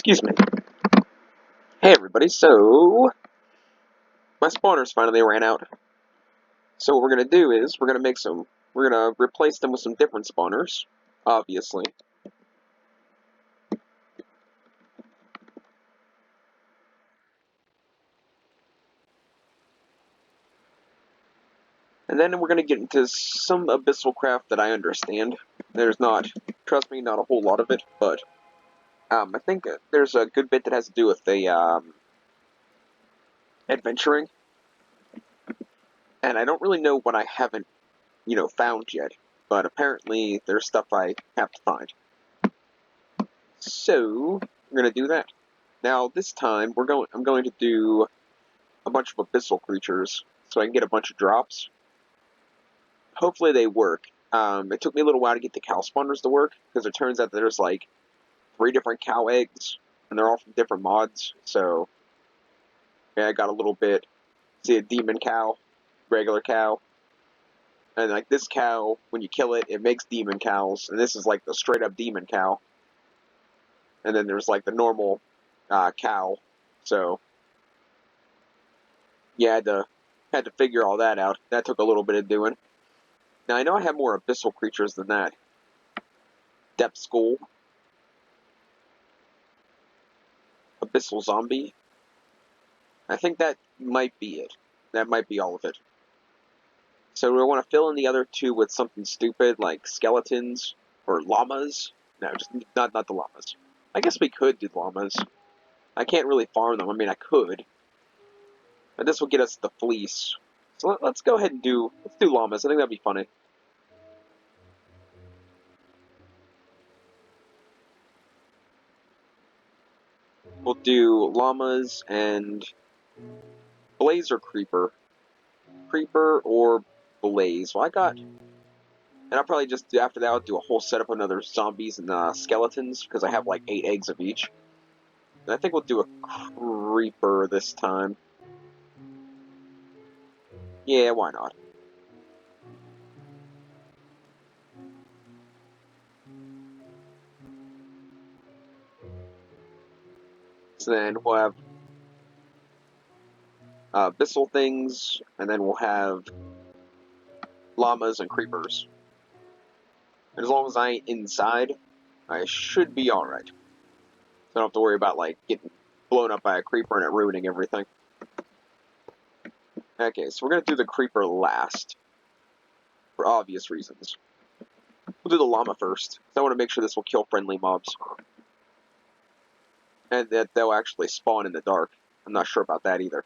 Excuse me. Hey everybody, so my spawners finally ran out. So what we're gonna do is we're gonna replace them with some different spawners, obviously. And then we're gonna get into some abyssal craft that I understand. There's not, trust me, not a whole lot of it, but I think there's a good bit that has to do with the adventuring. And I don't really know what I haven't, found yet, but apparently there's stuff I have to find. So we're gonna do that. Now this time I'm going to do a bunch of abyssal creatures so I can get a bunch of drops. Hopefully they work. It took me a little while to get the cow spawners to work because it turns out that there's like 3 different cow eggs and they're all from different mods. So yeah, I got a little bit. See a demon cow, regular cow, and like this cow, when you kill it, it makes demon cows, and this is like the straight up demon cow. And then there's like the normal cow. So yeah, had to figure all that out. That took a little bit of doing. Now I know I have more abyssal creatures than that. Depth Skull, Abyssal Zombie. I think that might be it. That might be all of it. So we want to fill in the other 2 with something stupid like skeletons or llamas. No, just not the llamas. I guess we could do llamas. I can't really farm them. I mean, I could, but this will get us the fleece. So let's go ahead and let's do llamas. I think that'd be funny. We'll do llamas and Blaze or Creeper. Creeper or Blaze. Well, and I'll probably just, after that, I'll do a whole setup of another zombies and skeletons, because I have like 8 eggs of each. And I think we'll do a creeper this time. Yeah, why not? So then we'll have abyssal things, and then we'll have llamas and creepers. And as long as I ain't inside, I should be alright. So I don't have to worry about like getting blown up by a creeper and it ruining everything. Okay, so we're gonna do the creeper last, for obvious reasons. We'll do the llama first. I want to make sure this will kill friendly mobs. And that they'll actually spawn in the dark. I'm not sure about that either.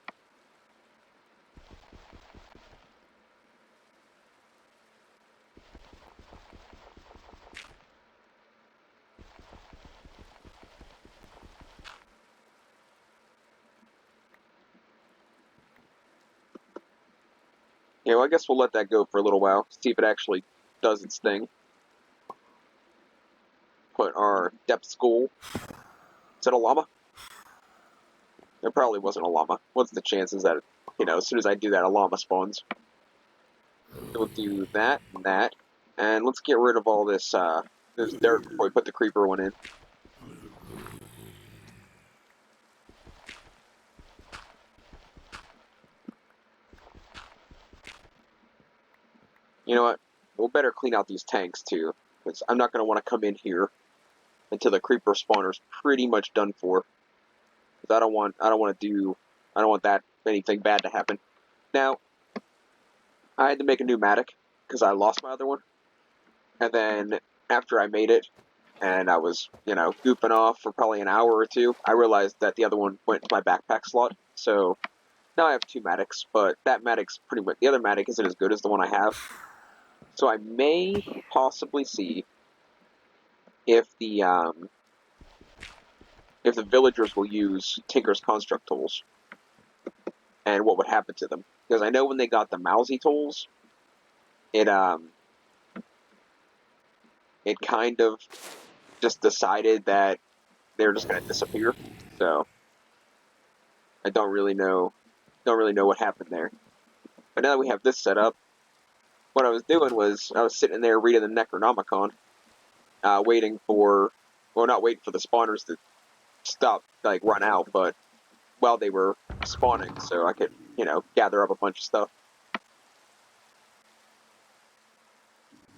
Yeah, well, I guess we'll let that go for a little while, see if it actually does its thing. Put our Depth Skull. Is that a llama? It probably wasn't a llama. What's the chances that, as soon as I do that, a llama spawns? We'll do that and that. And let's get rid of all this dirt before we put the creeper one in. You know what? We'll better clean out these tanks too, because I'm not going to want to come in here until the creeper spawner's pretty much done for. Because I don't want that anything bad to happen. Now, I had to make a new Matic because I lost my other one, and then after I made it, and I was goofing off for probably an hour or 2, I realized that the other one went to my backpack slot. So now I have 2 Matics, but that Matic's pretty much, the other Matic isn't as good as the one I have. So I may possibly see if the villagers will use Tinker's Construct tools and what would happen to them. Because I know when they got the Mousy tools, it kind of just decided that they're just going to disappear. So I don't really know what happened there. But now that we have this set up, what I was doing was I was sitting there reading the Necronomicon, not waiting for the spawners stop, like, run out, but while they were spawning, so I could, gather up a bunch of stuff.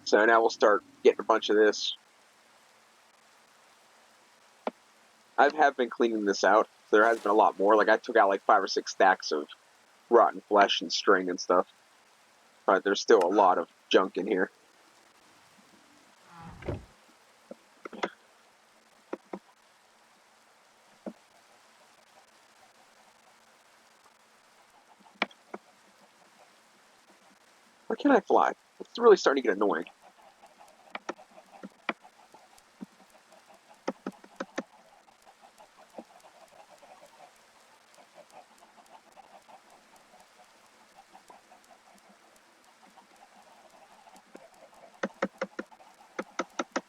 So now we'll start getting a bunch of this. I have been cleaning this out. There has been a lot more. Like, I took out like 5 or 6 stacks of rotten flesh and string and stuff. But there's still a lot of junk in here. Where can I fly? It's really starting to get annoying.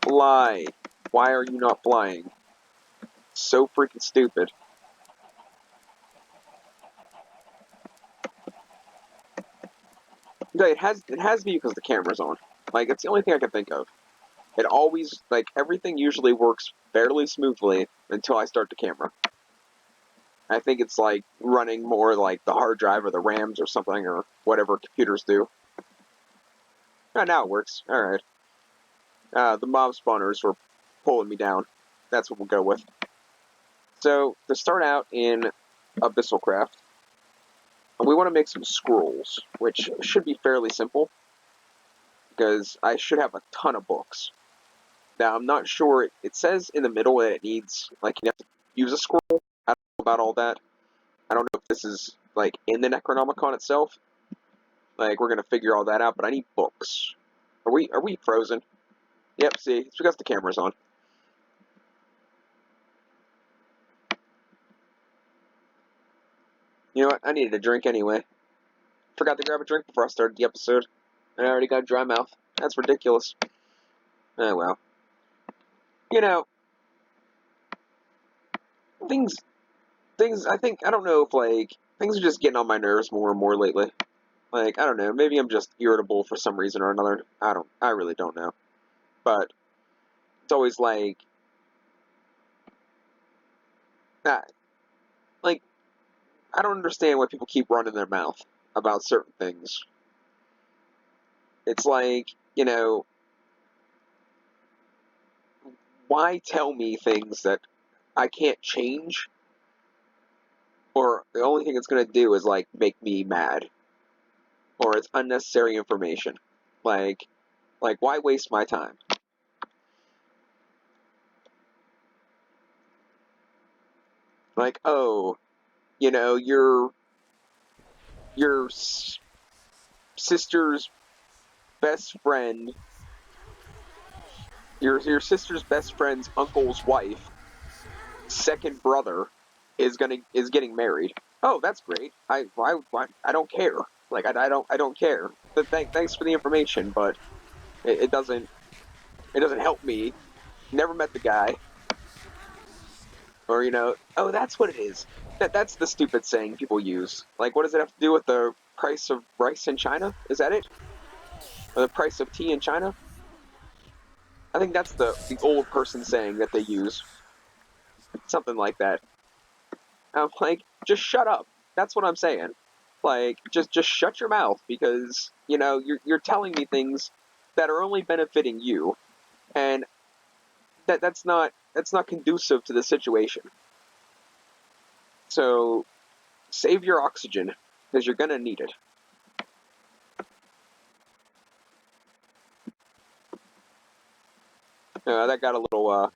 Fly. Why are you not flying? So freaking stupid. It has to be because the camera's on. Like, it's the only thing I can think of. It always, like, everything usually works fairly smoothly until I start the camera. I think it's like running more like the hard drive or the RAMs or something, or whatever computers do. Oh, now it works. Alright. The mob spawners were pulling me down. That's what we'll go with. So, to start out in Abyssalcraft, we want to make some scrolls, which should be fairly simple, because I should have a ton of books. Now, I'm not sure, it says in the middle that it needs, like, you have to use a scroll. I don't know about all that. I don't know if this is, like, in the Necronomicon itself. Like, we're gonna figure all that out, but I need books. Are we frozen? Yep, see, it's because the camera's on. You know what, I needed a drink anyway. Forgot to grab a drink before I started the episode. And I already got dry mouth. That's ridiculous. Oh well. You know, things, I think, I don't know if, like, things are just getting on my nerves more and more lately. Like, I don't know, maybe I'm just irritable for some reason or another. I really don't know. But, it's always like, that, like, I don't understand why people keep running their mouth about certain things. It's like, why tell me things that I can't change? Or the only thing it's going to do is, like, make me mad. Or it's unnecessary information. Like, why waste my time? Like, oh, your sister's best friend, your sister's best friend's uncle's wife, second brother, is getting married. Oh, that's great. I don't care. Like, I don't care. But thanks for the information, but it doesn't help me. Never met the guy. Or, oh, that's what it is. That's the stupid saying people use. Like, what does it have to do with the price of rice in China? Is that it? Or the price of tea in China? I think that's the old person saying that they use. Something like that. I'm like, just shut up. That's what I'm saying. Like, just shut your mouth, because, you're telling me things that are only benefiting you, and that's not conducive to the situation. So, save your oxygen, because you're gonna need it. That got a little,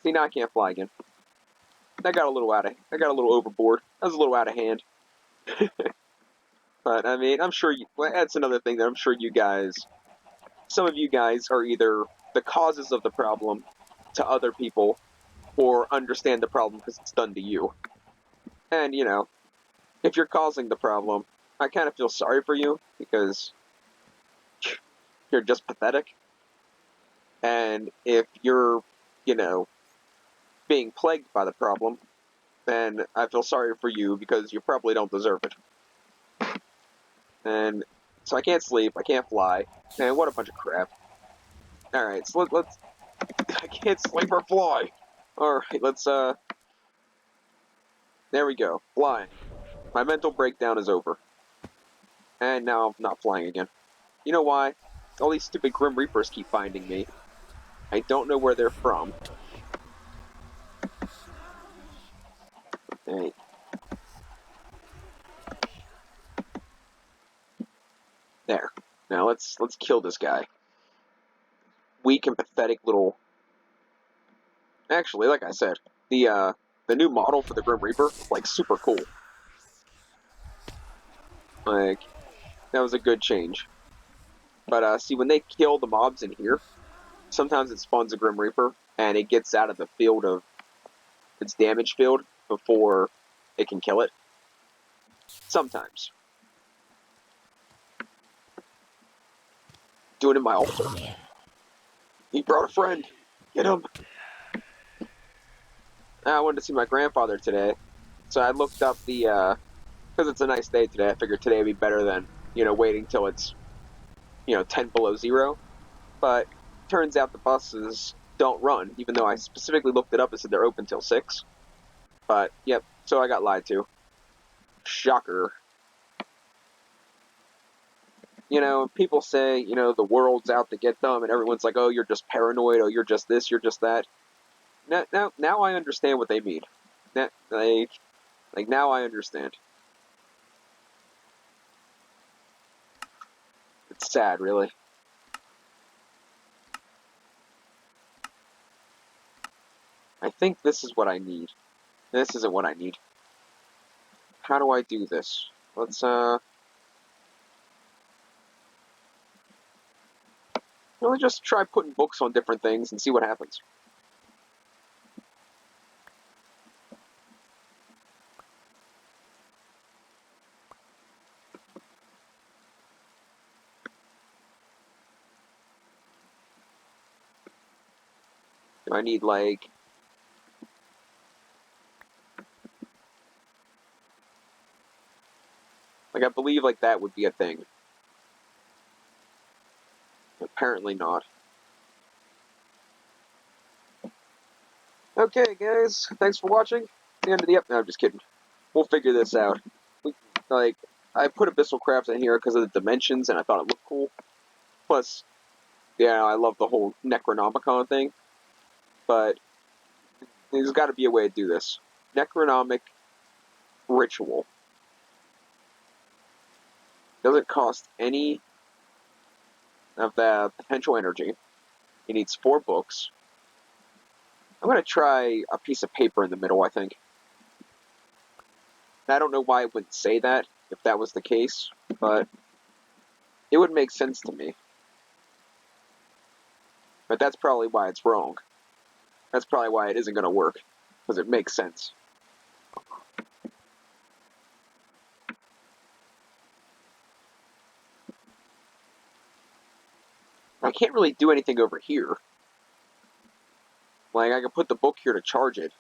see, now I can't fly again. That got a little overboard. That was a little out of hand. But, I mean, I'm sure that's another thing that I'm sure some of you guys are either the causes of the problem to other people, or understand the problem because it's done to you. And, if you're causing the problem, I kind of feel sorry for you, because you're just pathetic. And if you're, being plagued by the problem, then I feel sorry for you, because you probably don't deserve it. And so I can't sleep, I can't fly, and what a bunch of crap. Alright, so let's I can't sleep or fly. Alright, let's There we go. Flying. My mental breakdown is over. And now I'm not flying again. You know why? All these stupid Grim Reapers keep finding me. I don't know where they're from. Hey. There. Now let's kill this guy. Weak and pathetic little. Actually, like I said, the new model for the Grim Reaper, like, super cool. Like, that was a good change. But see, when they kill the mobs in here, sometimes it spawns a Grim Reaper, and it gets out of the field of its damage field before it can kill it. Sometimes. Doing it in my altar. He brought a friend. Get him. I wanted to see my grandfather today, so I looked up the, because it's a nice day today, I figured today would be better than, waiting till it's, 10 below zero. But turns out the buses don't run, even though I specifically looked it up and said they're open till 6. But, yep, so I got lied to. Shocker. People say, the world's out to get them, and everyone's like, oh, you're just paranoid, oh, you're just this, you're just that. Now I understand what they mean. Now I understand. It's sad, really. I think this is what I need. This isn't what I need. How do I do this? Let's just try putting books on different things and see what happens. Do I need, like... I believe, like, that would be a thing. Apparently not. Okay, guys. Thanks for watching. The end of the episode. No, I'm just kidding. We'll figure this out. I put Abyssalcraft in here because of the dimensions, and I thought it looked cool. Plus, yeah, I love the whole Necronomicon thing. But there's got to be a way to do this. Necronomic Ritual. Doesn't cost any of the potential energy. It needs 4 books. I'm going to try a piece of paper in the middle, I think. I don't know why it wouldn't say that, if that was the case, but it would make sense to me. But that's probably why it's wrong. That's probably why it isn't going to work, because it makes sense. I can't really do anything over here. Like, I can put the book here to charge it,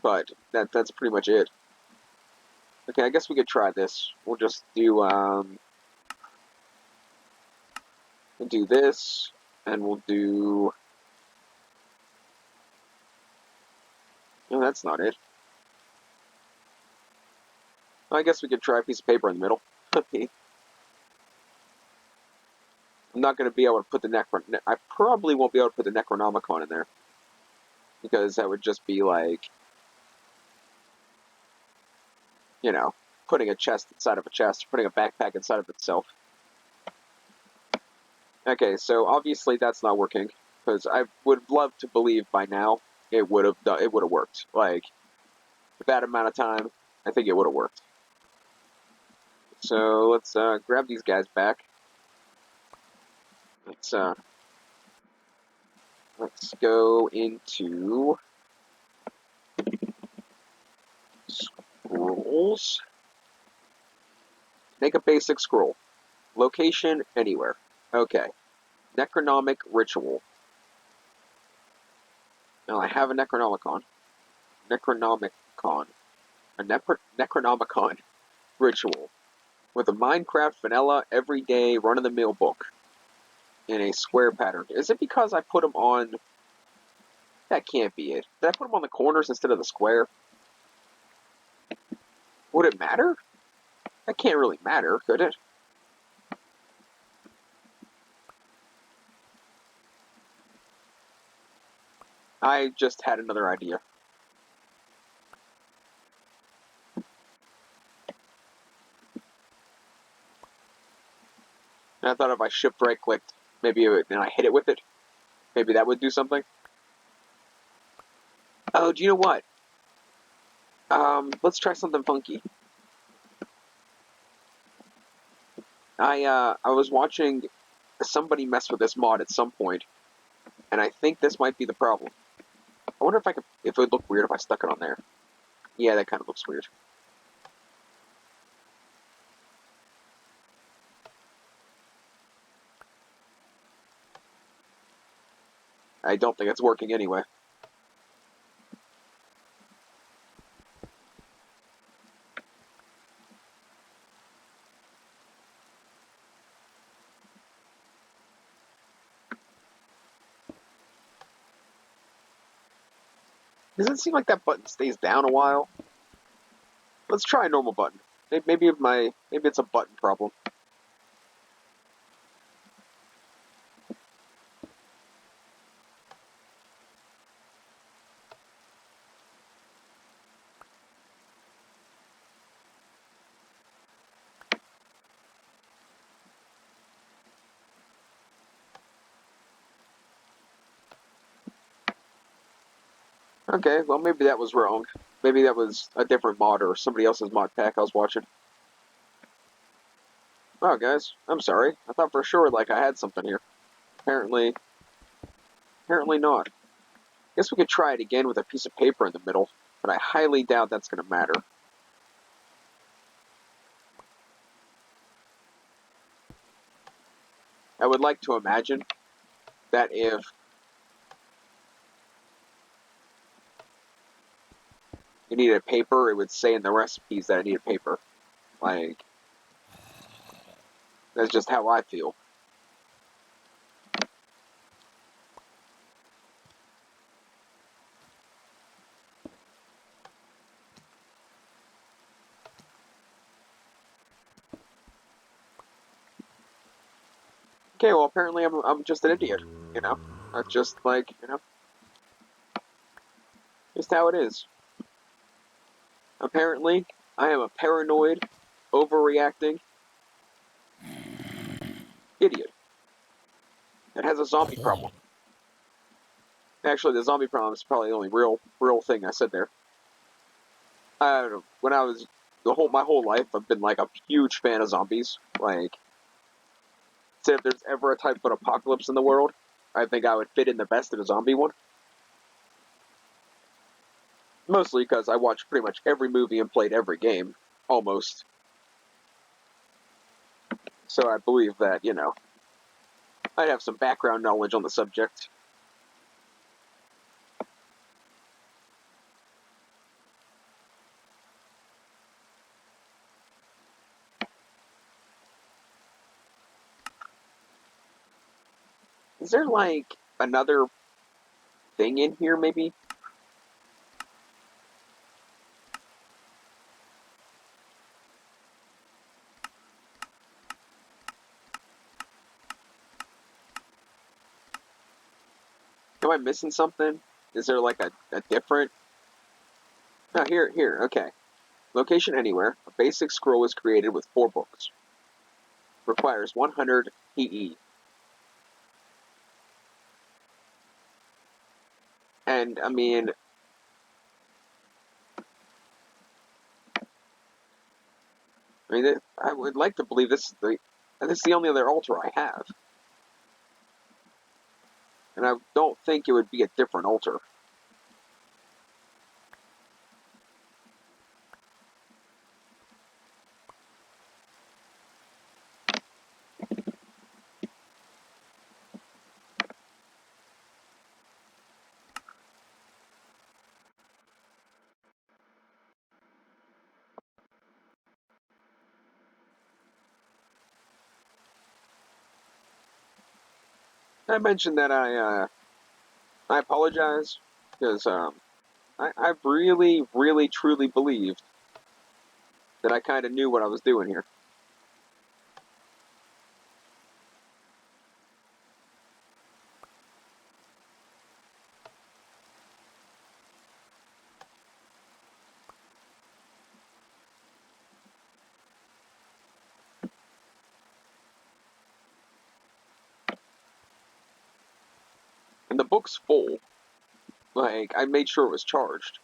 but that's pretty much it. Okay, I guess we could try this. We'll just do, we'll do this, and we'll do... No, that's not it. I guess we could try a piece of paper in the middle. I'm not going to be able to put the I probably won't be able to put the Necronomicon in there. Because that would just be like, putting a chest inside of a chest, putting a backpack inside of itself. Okay, so obviously that's not working, because I would love to believe by now it would have worked. Like, with that amount of time, I think it would have worked. So let's grab these guys back. Let's go into scrolls. Make a basic scroll. Location anywhere. Okay. Necronomic Ritual. Now I have a Necronomicon. Necronomicon. A Necronomicon Ritual. With a Minecraft vanilla, everyday, run-of-the-mill book. In a square pattern. Is it because I put them on... That can't be it. Did I put them on the corners instead of the square? Would it matter? That can't really matter, could it? I just had another idea. And I thought if I shift right clicked, maybe and I hit it with it, maybe that would do something. Oh, do you know what? Let's try something funky. I was watching somebody mess with this mod at some point, and I think this might be the problem. I wonder if it would look weird if I stuck it on there. Yeah, that kind of looks weird. I don't think it's working anyway. Does it seem like that button stays down a while? Let's try a normal button. Maybe it's a button problem. Okay, well maybe that was wrong. Maybe that was a different mod or somebody else's mod pack I was watching. Wow, guys, I'm sorry. I thought for sure like I had something here. Apparently not. Guess we could try it again with a piece of paper in the middle, but I highly doubt that's going to matter. I would like to imagine that if you needed paper, it would say in the recipes that I needed paper. Like, that's just how I feel. Okay, well apparently I'm just an idiot, you know? That's just like, just how it is. Apparently, I am a paranoid, overreacting idiot that has a zombie problem. Actually, the zombie problem is probably the only real thing I said there. When I was my whole life, I've been like a huge fan of zombies. Like, say if there's ever a type of apocalypse in the world, I think I would fit in the best in a zombie one. Mostly because I watched pretty much every movie and played every game, almost. So I believe that, I'd have some background knowledge on the subject. Is there like another thing in here, maybe? Am I missing something? Is there like a different... No, here, okay. Location anywhere. A basic scroll is created with 4 books. Requires 100 PE. And, I would like to believe this is the only other altar I have. And I don't think it would be a different altar. I mentioned that I apologize because I've really, really, truly believed that I kind of knew what I was doing here. And the book's full. Like, I made sure it was charged.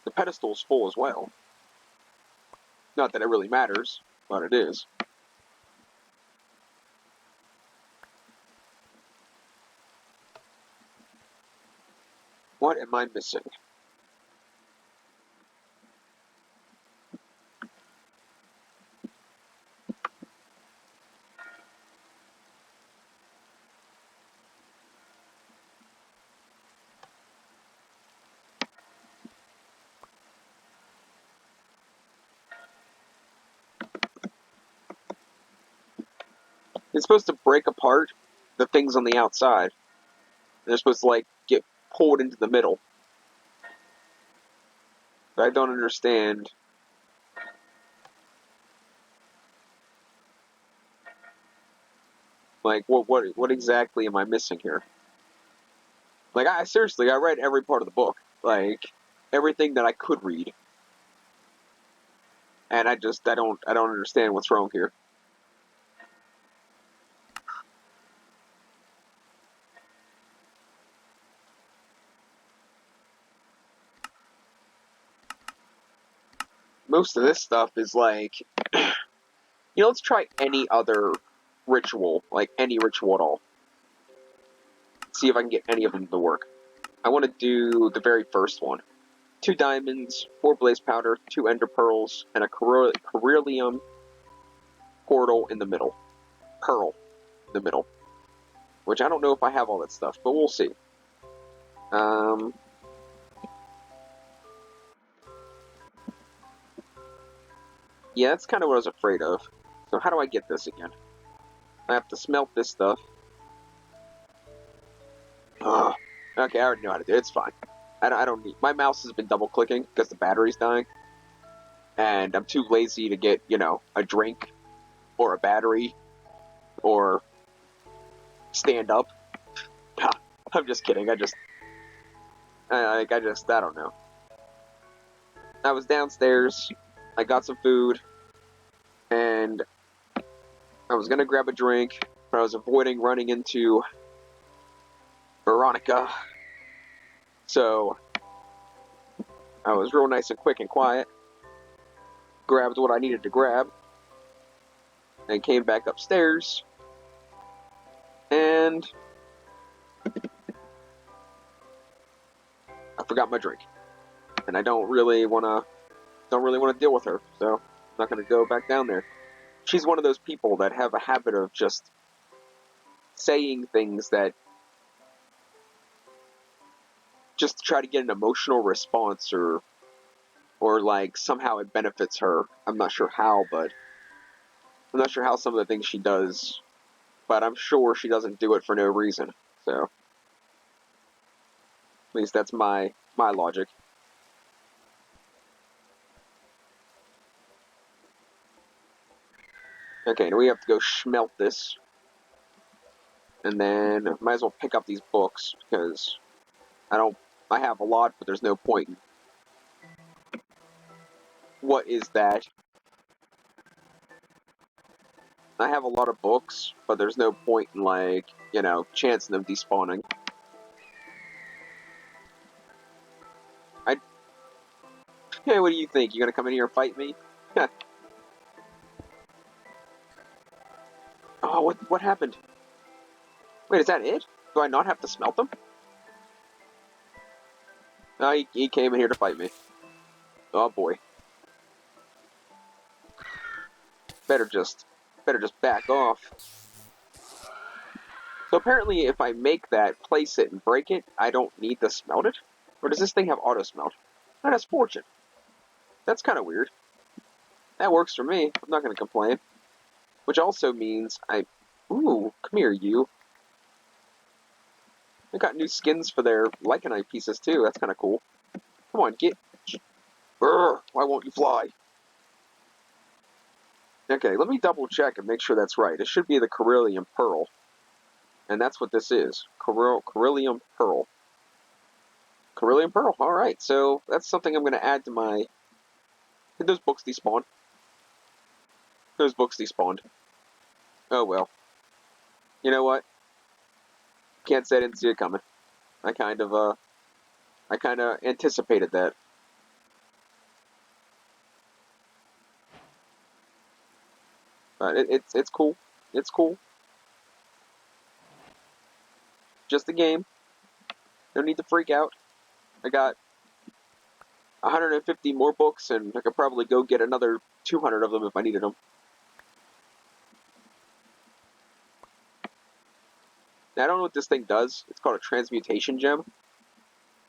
The pedestal's full as well. Not that it really matters, but it is. What am I missing? It's supposed to break apart the things on the outside. They're supposed to, like, get pulled into the middle. But I don't understand. Like, what exactly am I missing here? Like, I seriously, I read every part of the book. Like, everything that I could read. And I don't understand what's wrong here. Most of this stuff is like, let's try any other ritual, like any ritual at all. See if I can get any of them to work. I want to do the very first one. 2 diamonds, 4 blaze powder, 2 ender pearls, and a Corellium portal in the middle. Pearl in the middle. Which I don't know if I have all that stuff, but we'll see. Yeah, that's kind of what I was afraid of. So how do I get this again? I have to smelt this stuff. Ugh. Okay, I already know how to do it. It's fine. I don't need... My mouse has been double-clicking because the battery's dying. And I'm too lazy to get, a drink or a battery or stand up. I'm just kidding. I don't know. I was downstairs. I got some food. And I was going to grab a drink. But I was avoiding running into Veronica. So I was real nice and quick and quiet. Grabbed what I needed to grab. And came back upstairs. And I forgot my drink. And I don't really want to deal with her. So I'm not going to go back down there. She's one of those people that have a habit of just saying things that just to try to get an emotional response or like somehow it benefits her. I'm not sure how, but I'm not sure how some of the things she does, but I'm sure she doesn't do it for no reason. So at least that's my logic. Okay, now we have to go smelt this. And then might as well pick up these books because I have a lot, but there's no point in... What is that? I have a lot of books, but there's no point in, like, chancing them despawning. Hey, what do you think? You gonna come in here and fight me? Oh, what happened? Wait, is that it? Do I not have to smelt them? No, he came in here to fight me. Oh boy. Better just back off. So apparently if I make that, place it, and break it, I don't need to smelt it? Or does this thing have auto smelt? That has fortune. That's kind of weird. That works for me. I'm not gonna complain. Which also means Ooh, come here, you. They got new skins for their Lycanite pieces too. That's kind of cool. Come on, get... Brr, why won't you fly? Okay, let me double check and make sure that's right. It should be the Corellium Pearl. And that's what this is. Corellium Pearl. Corellium Pearl, alright. So that's something I'm going to add to my... Did those books despawn? Those books despawned. Oh well. You know what? Can't say I didn't see it coming. I kind of anticipated that. But it's cool. It's cool. Just a game. No need to freak out. I got 150 more books, and I could probably go get another 200 of them if I needed them. Now, I don't know what this thing does. It's called a transmutation gem.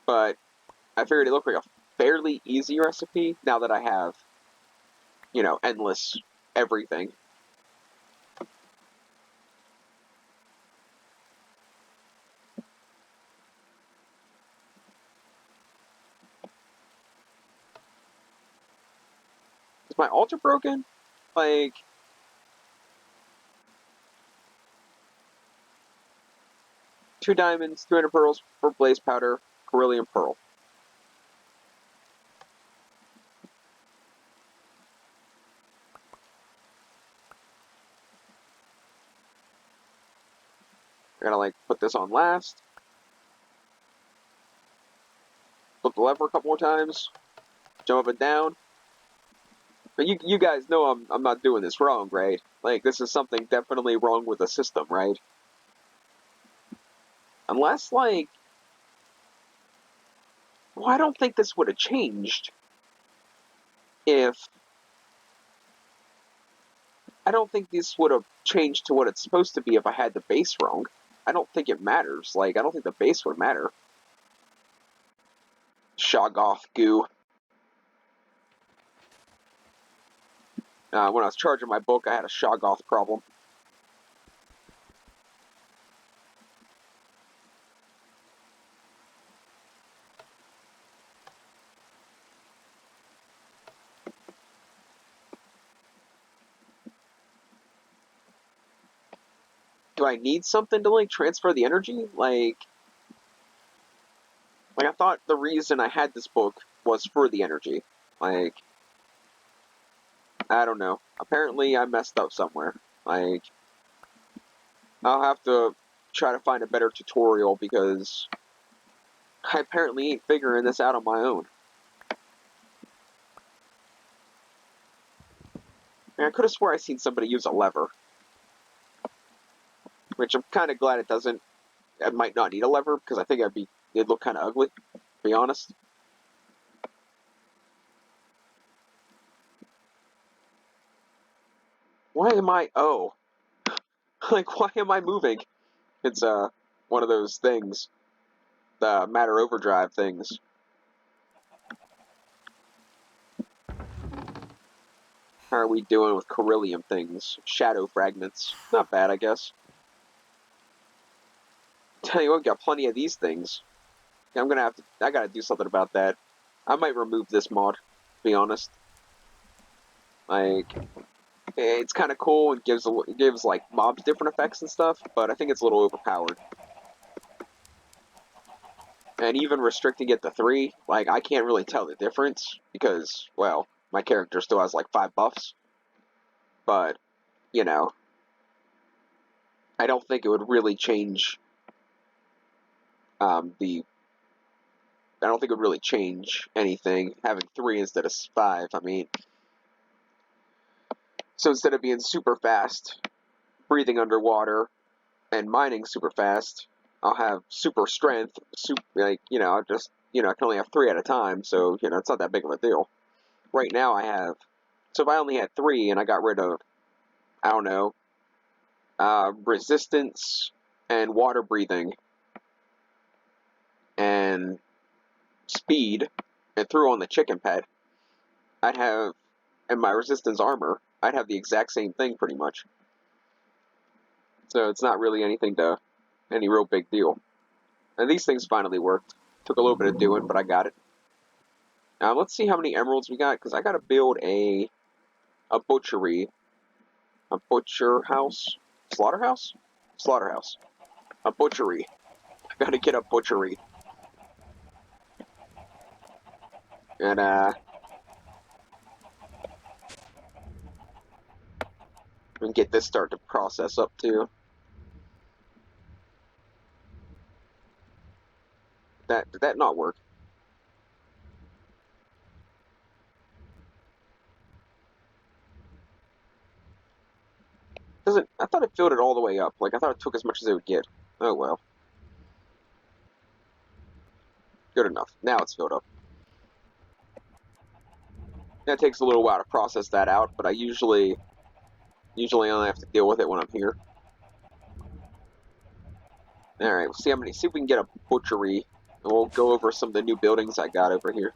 But I figured it looked like a fairly easy recipe now that I have, you know, endless everything. Is my altar broken? Like... Two diamonds, 300 pearls for blaze powder, Corellium Pearl. I gotta, like, put this on last. Flip the lever a couple more times. Jump up and down. But you guys know I'm not doing this wrong, right? Like, this is something definitely wrong with the system, right? Unless, like... Well, I don't think this would have changed if... I don't think this would have changed to what it's supposed to be if I had the base wrong. I don't think it matters. Like, I don't think the base would matter. Shoggoth goo. When I was charging my book, I had a Shoggoth problem. Do I need something to, like, transfer the energy? Like, I thought the reason I had this book was for the energy. Like, I don't know. Apparently I messed up somewhere. Like, I'll have to try to find a better tutorial because I apparently ain't figuring this out on my own. And I could have swore I seen somebody use a lever. Which I'm kind of glad it doesn't. I might not need a lever because I think it'd look kind of ugly, to be honest. Why am I... Oh. Like, why am I moving? It's, one of those things. The matter overdrive things. How are we doing with Corellium things? Shadow fragments. Not bad, I guess. Tell you what, we got plenty of these things. I gotta do something about that. I might remove this mod, to be honest. Like, it's kind of cool and gives like mobs different effects and stuff, but I think it's a little overpowered. And even restricting it to 3, like, I can't really tell the difference because, well, my character still has like 5 buffs. But, you know, I don't think it would really change the... I don't think it would really change anything having 3 instead of 5. I mean, so instead of being super fast, breathing underwater, and mining super fast, I'll have super strength, I can only have 3 at a time, so, it's not that big of a deal. Right now I have, so if I only had 3 and I got rid of, I don't know, resistance and water breathing and speed, and threw on the chicken pet, I'd have, and my resistance armor, I'd have the exact same thing pretty much. So it's not really any real big deal. And these things finally worked. Took a little bit of doing, but I got it. Let's see how many emeralds we got, because I gotta build a butchery. A butcher house? Slaughterhouse? Slaughterhouse. A butchery. I gotta get a butchery. And get this start to process up too. Did that not work? Doesn't I thought it filled it all the way up. Like I thought it took as much as it would get. Oh well. Good enough. Now it's filled up. That takes a little while to process that out, but I usually only have to deal with it when I'm here. Alright, we'll see how many see if we can get a butchery. And we'll go over some of the new buildings I got over here.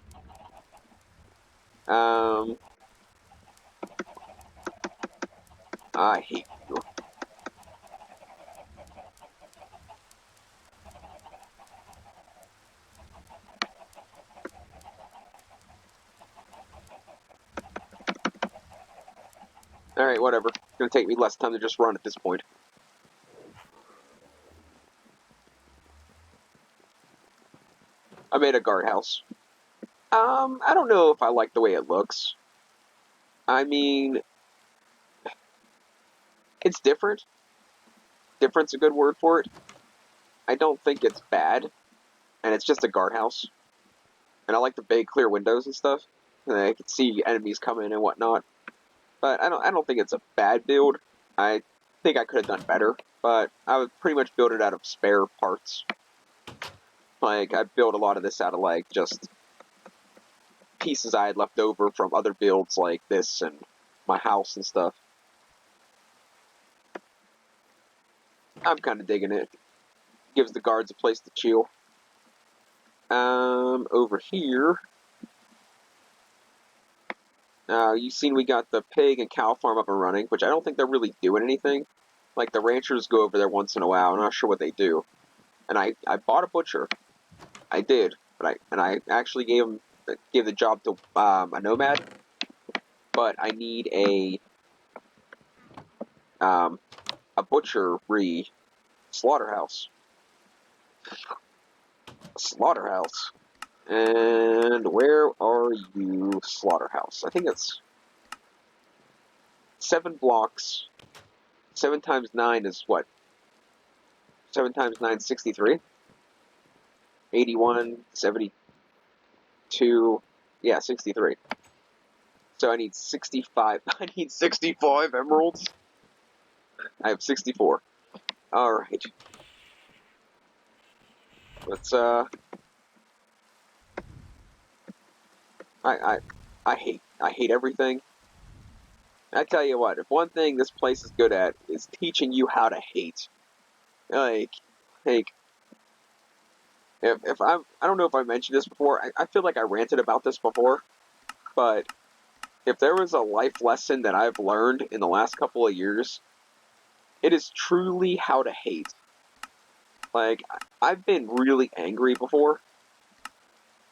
I hate you. Alright, whatever. It's gonna take me less time to just run at this point. I made a guardhouse. I don't know if I like the way it looks. I mean, it's different. Different's a good word for it. I don't think it's bad, and it's just a guardhouse. And I like the big clear windows and stuff. And I can see enemies coming and whatnot. But I don't think it's a bad build. I think I could have done better, but I would pretty much build it out of spare parts. Like I built a lot of this out of like just pieces I had left over from other builds like this and my house and stuff. I'm kind of digging it. Gives the guards a place to chill. Over here, you've seen we got the pig and cow farm up and running, which I don't think they're really doing anything. Like the ranchers go over there once in a while. I'm not sure what they do. And I bought a butcher. I did, but I actually gave the job to a nomad. But I need a butchery slaughterhouse. Slaughterhouse. And where are you, slaughterhouse? I think it's 7 blocks. 7 times 9 is what? 7 times 9 is 63. 81, 72. Yeah, 63. So I need 65. I need 65 emeralds. I have 64. Alright. Let's, I hate everything. I tell you what, if one thing this place is good at is teaching you how to hate. Like, if I don't know if I mentioned this before, I feel like I ranted about this before, but if there was a life lesson that I've learned in the last couple of years, it is truly how to hate. Like, I've been really angry before,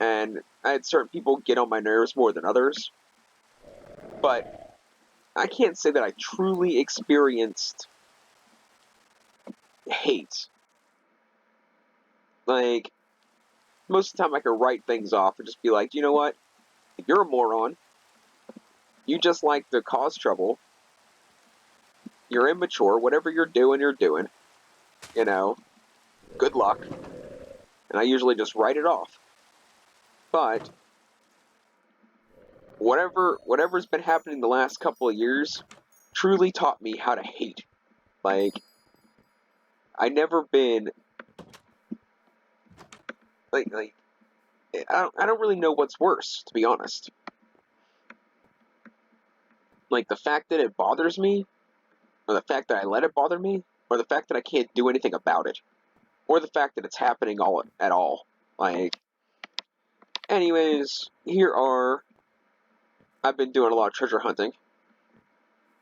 and I had certain people get on my nerves more than others, but I can't say that I truly experienced hate. Like, most of the time I could write things off and just be like, you know what? You're a moron. You just like to cause trouble. You're immature. Whatever you're doing, you're doing. You know, good luck. And I usually just write it off. But whatever's been happening the last couple of years truly taught me how to hate. Like, I never been like I don't really know what's worse, to be honest. Like the fact that it bothers me, or the fact that I let it bother me, or the fact that I can't do anything about it, or the fact that it's happening at all. Like, anyways, I've been doing a lot of treasure hunting.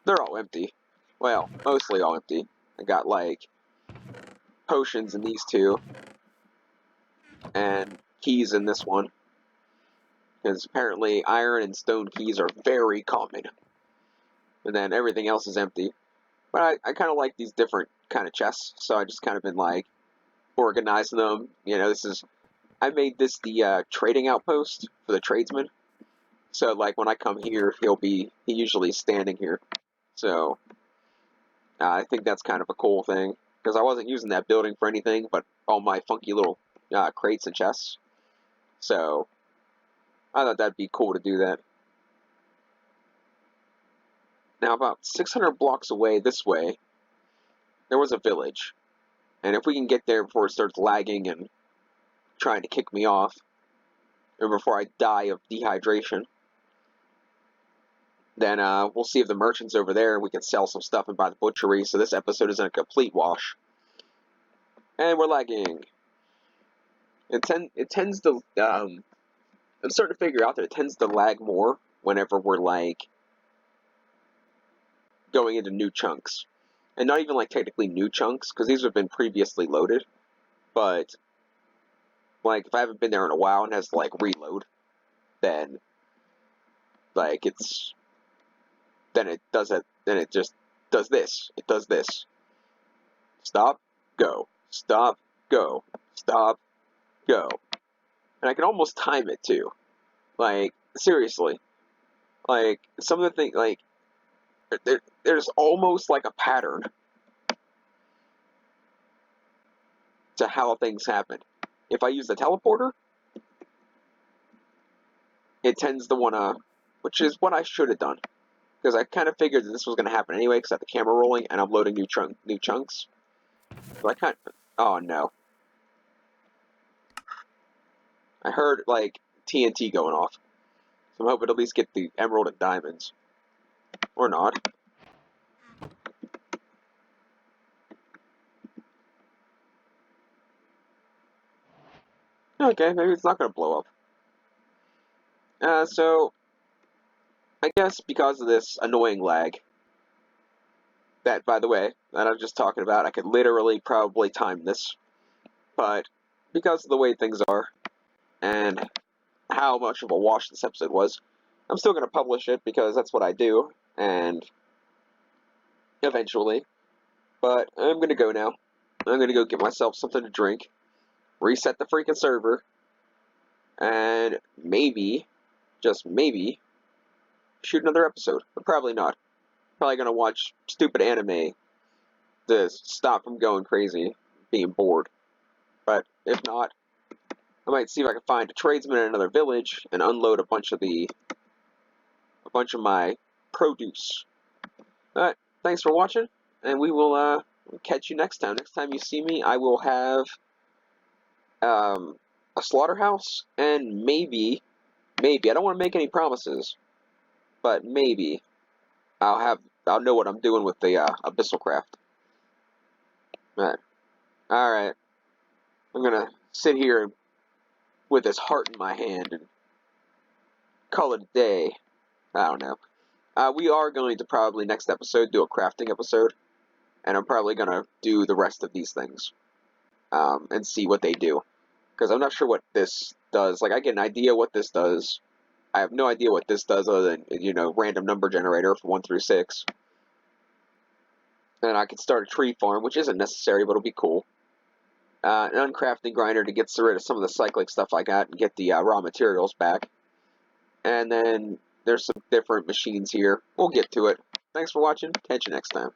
They're all empty. Well, mostly all empty. I got like potions in these two, and keys in this one. because apparently iron and stone keys are very common. And then everything else is empty. But I kind of like these different kind of chests, so I just kind of been like organizing them. You know, I made this the trading outpost for the tradesman. So like when I come here, he usually is standing here. So I think that's kind of a cool thing because I wasn't using that building for anything but all my funky little crates and chests. So I thought that'd be cool to do that. Now about 600 blocks away this way, there was a village. And if we can get there before it starts lagging and trying to kick me off, or before I die of dehydration, then we'll see if the merchant's over there and we can sell some stuff and buy the butchery, so this episode isn't a complete wash. And we're lagging. It tends to, I'm starting to figure out that it tends to lag more whenever we're, like, going into new chunks. And not even, like, technically new chunks, because these have been previously loaded, but, like, if I haven't been there in a while and has to, like, reload, then, like, then it just does this. It does this. Stop, go. Stop, go. Stop, go. And I can almost time it, too. Like, seriously. Like, some of the things, like, there's almost like a pattern to how things happen. If I use the teleporter, it tends to want to, which is what I should have done. Because I kind of figured that this was going to happen anyway, because I have the camera rolling and I'm loading new chunks. So I kind of, oh no. I heard, like, TNT going off. So I'm hoping to at least get the emerald and diamonds. Or not. Okay, maybe it's not going to blow up. So, I guess because of this annoying lag, that, by the way, that I was just talking about, I could literally probably time this. But because of the way things are, and how much of a wash this episode was, I'm still going to publish it because that's what I do, and eventually. But I'm going to go now. I'm going to go get myself something to drink, reset the freaking server, and maybe, just maybe, shoot another episode. But probably not. Probably going to watch stupid anime to stop from going crazy, being bored. But if not, I might see if I can find a tradesman in another village and unload a bunch of my produce. Alright, thanks for watching, and we will catch you next time. Next time you see me, I will have a slaughterhouse, and maybe, I don't want to make any promises, but maybe I'll know what I'm doing with the abyssal craft. Alright, I'm gonna sit here with this heart in my hand and call it a day. I don't know. We are going to probably next episode do a crafting episode, and I'm probably going to do the rest of these things and see what they do, because I'm not sure what this does. Like, I get an idea what this does. I have no idea what this does other than, you know, random number generator from 1 through 6. And I can start a tree farm, which isn't necessary, but it'll be cool. An uncrafting grinder to get rid of some of the cyclic stuff I got and get the raw materials back. And then there's some different machines here. We'll get to it. Thanks for watching. Catch you next time.